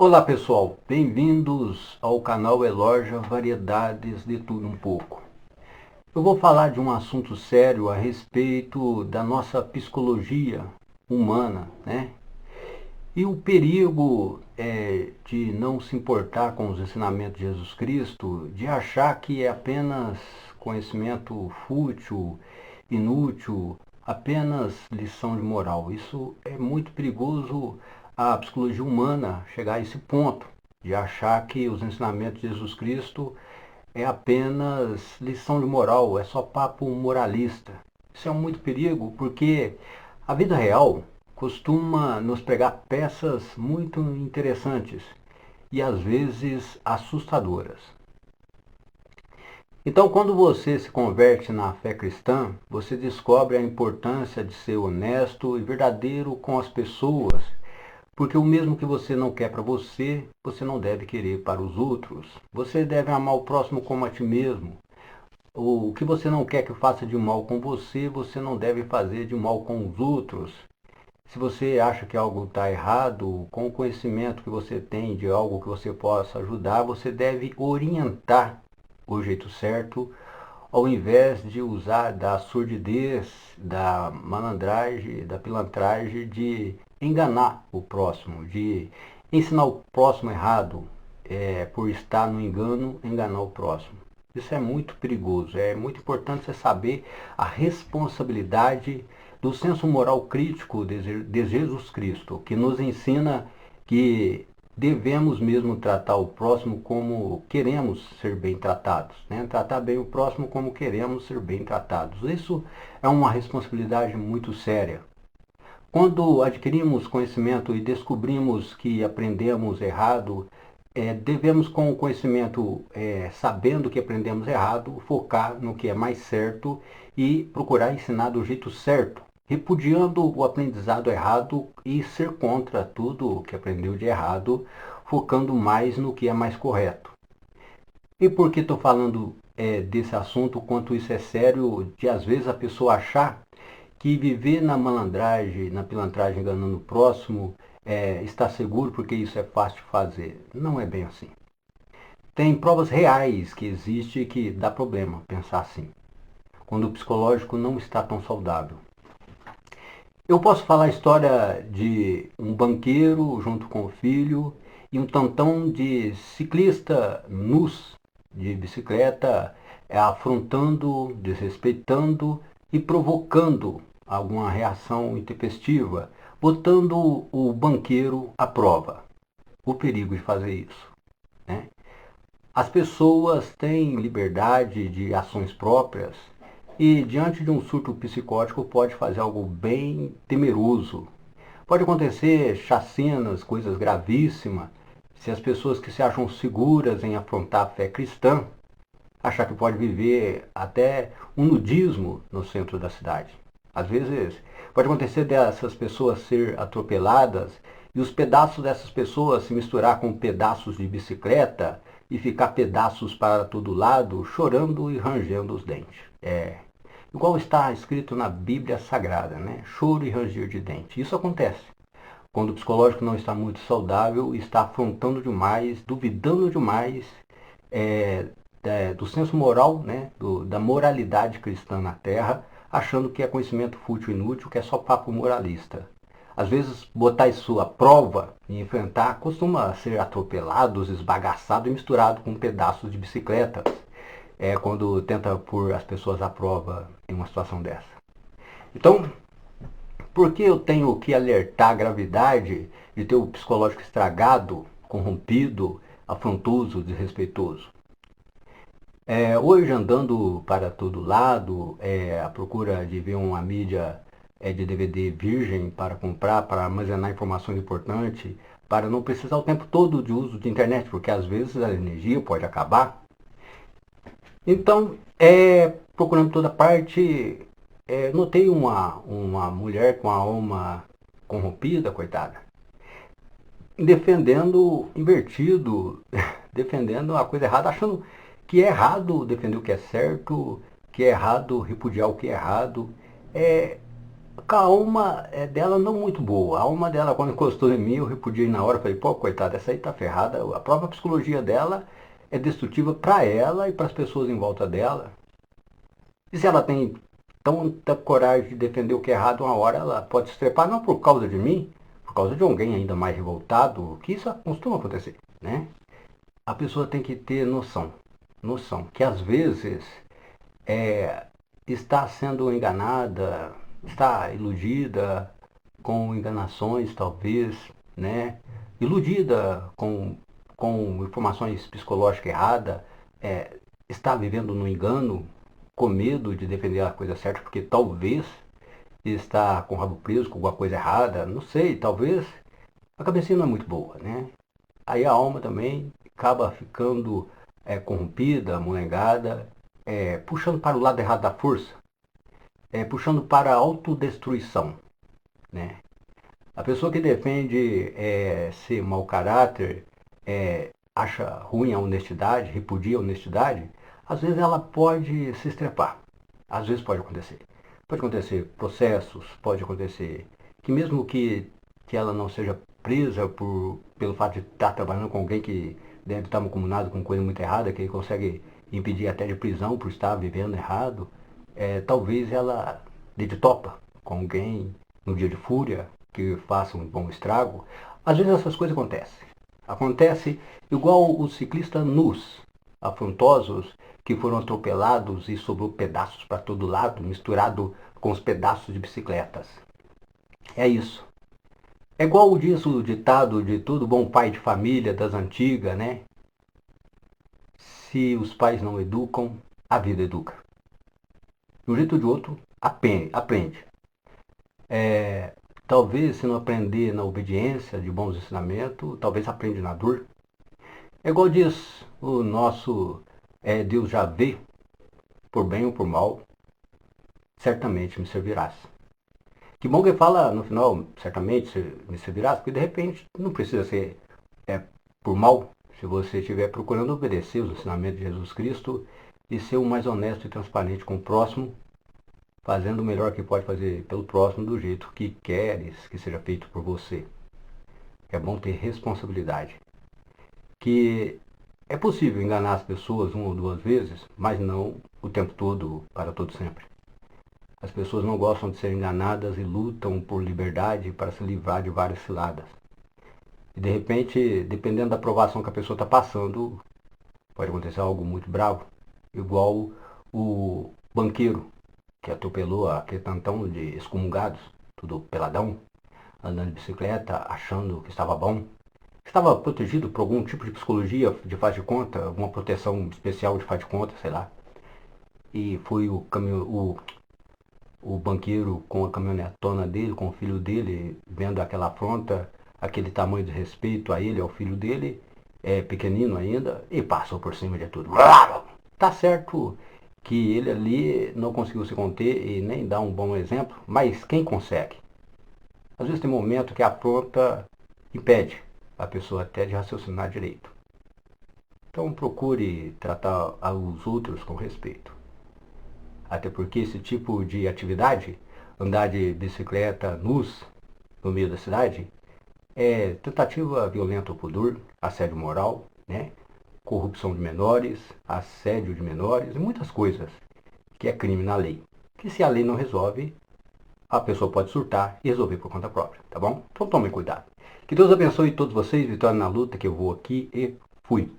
Olá pessoal, bem-vindos ao canal Eloja Variedades de Tudo Um Pouco. Eu vou falar de um assunto sério a respeito da nossa psicologia humana, né? E o perigo de não se importar com os ensinamentos de Jesus Cristo, de achar que é apenas conhecimento fútil, inútil, apenas lição de moral. Isso é muito perigoso a psicologia humana chegar a esse ponto, de achar que os ensinamentos de Jesus Cristo é apenas lição de moral, é só papo moralista. Isso é muito perigo porque a vida real costuma nos pregar peças muito interessantes e às vezes assustadoras. Então, quando você se converte na fé cristã, você descobre a importância de ser honesto e verdadeiro com as pessoas, porque o mesmo que você não quer para você, você não deve querer para os outros. Você deve amar o próximo como a ti mesmo. O que você não quer que faça de mal com você, você não deve fazer de mal com os outros. Se você acha que algo está errado, com o conhecimento que você tem de algo que você possa ajudar, você deve orientar o jeito certo, ao invés de usar da surdidez, da malandragem, da pilantragem, de enganar o próximo, de ensinar o próximo errado, por estar no engano, enganar o próximo. Isso é muito perigoso, é muito importante você saber a responsabilidade do senso moral crítico de Jesus Cristo, que nos ensina que devemos mesmo tratar o próximo como queremos ser bem tratados, né? Tratar bem o próximo como queremos ser bem tratados. Isso é uma responsabilidade muito séria. Quando adquirimos conhecimento e descobrimos que aprendemos errado, devemos, com o conhecimento, sabendo que aprendemos errado, focar no que é mais certo e procurar ensinar do jeito certo, repudiando o aprendizado errado e ser contra tudo o que aprendeu de errado, focando mais no que é mais correto. E por que estou falando desse assunto, quanto isso é sério, de às vezes a pessoa achar que viver na malandragem, na pilantragem, enganando o próximo, está seguro porque isso é fácil de fazer. Não é bem assim. Tem provas reais que existe que dá problema pensar assim, quando o psicológico não está tão saudável. Eu posso falar a história de um banqueiro junto com o filho e um tantão de ciclista nus de bicicleta, afrontando, desrespeitando e provocando alguma reação intempestiva, botando o banqueiro à prova. O perigo de fazer isso, né? As pessoas têm liberdade de ações próprias e, diante de um surto psicótico, pode fazer algo bem temeroso. Pode acontecer chacinas, coisas gravíssimas, se as pessoas que se acham seguras em afrontar a fé cristã achar que pode viver até um nudismo no centro da cidade. Às vezes pode acontecer dessas pessoas ser atropeladas e os pedaços dessas pessoas se misturar com pedaços de bicicleta e ficar pedaços para todo lado, chorando e rangendo os dentes. Igual está escrito na Bíblia Sagrada, né? Choro e ranger de dente. Isso acontece quando o psicológico não está muito saudável, está afrontando demais, duvidando demais é, do senso moral, né, da moralidade cristã na Terra, achando que é conhecimento fútil e inútil, que é só papo moralista. Às vezes, botar isso à prova e enfrentar costuma ser atropelados, esbagaçado e misturado com pedaços de bicicleta, quando tenta pôr as pessoas à prova em uma situação dessa. Então, por que eu tenho que alertar a gravidade de ter o psicológico estragado, corrompido, afrontoso, desrespeitoso? Hoje, andando para todo lado, à procura de ver uma mídia de DVD virgem para comprar, para armazenar informações importantes, para não precisar o tempo todo de uso de internet, porque às vezes a energia pode acabar. Então, procurando toda parte, notei uma mulher com a alma corrompida, coitada, defendendo invertido, defendendo a coisa errada, achando que é errado defender o que é certo, que é errado repudiar o que é errado. com a alma dela não muito boa. A alma dela, quando encostou em mim, eu repudiei na hora, falei, pô, coitada, essa aí tá ferrada. A própria psicologia dela é destrutiva para ela e para as pessoas em volta dela. E se ela tem tanta coragem de defender o que é errado, uma hora ela pode se estrepar, não por causa de mim, por causa de alguém ainda mais revoltado, que isso costuma acontecer, né? A pessoa tem que ter noção que às vezes está sendo enganada, está iludida com enganações talvez, né? Iludida com informações psicológicas erradas, está vivendo no engano, com medo de defender a coisa certa, porque talvez está com o rabo preso com alguma coisa errada, não sei, talvez a cabecinha não é muito boa, né? Aí a alma também acaba ficando corrompida, monegada, puxando para o lado errado da força, puxando para a autodestruição, né? A pessoa que defende ser mau caráter, acha ruim a honestidade, repudia a honestidade, às vezes ela pode se estrepar. Às vezes pode acontecer. Pode acontecer processos, pode acontecer que mesmo que ela não seja presa pelo fato de estar trabalhando com alguém que deve estar comunado com coisa muito errada, que consegue impedir até de prisão por estar vivendo errado, talvez ela dê de topa com alguém no dia de fúria, que faça um bom estrago. Às vezes essas coisas acontecem. Acontece igual os ciclistas nus, afrontosos, que foram atropelados e sobrou pedaços para todo lado, misturado com os pedaços de bicicletas. É isso. É igual diz o ditado de todo bom pai de família das antigas, né? Se os pais não educam, a vida educa. De um jeito ou de outro, aprende. Talvez se não aprender na obediência de bons ensinamentos, talvez aprende na dor. É igual diz o nosso Deus já vê, por bem ou por mal, certamente me servirás. Que bom que ele fala no final, certamente me servirás, porque de repente não precisa ser por mal, se você estiver procurando obedecer os ensinamentos de Jesus Cristo e ser o mais honesto e transparente com o próximo, fazendo o melhor que pode fazer pelo próximo do jeito que queres que seja feito por você. É bom ter responsabilidade. Que é possível enganar as pessoas uma ou duas vezes, mas não o tempo todo, para todo sempre. As pessoas não gostam de ser enganadas e lutam por liberdade para se livrar de várias ciladas. E de repente, dependendo da aprovação que a pessoa está passando, pode acontecer algo muito bravo. Igual o banqueiro que atropelou aquele tantão de excomungados, tudo peladão, andando de bicicleta, achando que estava bom. Estava protegido por algum tipo de psicologia de faz de conta, alguma proteção especial de faz de conta, sei lá. E foi o banqueiro com a caminhonetona dele, com o filho dele, vendo aquela afronta, aquele tamanho de respeito a ele, ao filho dele, pequenino ainda, e passou por cima de tudo. Tá certo que ele ali não conseguiu se conter e nem dar um bom exemplo, mas quem consegue? Às vezes tem momento que a afronta impede a pessoa até de raciocinar direito. Então procure tratar os outros com respeito. Até porque esse tipo de atividade, andar de bicicleta nus no meio da cidade, é tentativa violenta ao pudor, assédio moral, né? Corrupção de menores, assédio de menores e muitas coisas que é crime na lei. Que se a lei não resolve, a pessoa pode surtar e resolver por conta própria, tá bom? Então tomem cuidado. Que Deus abençoe todos vocês, vitória na luta, que eu vou aqui e fui.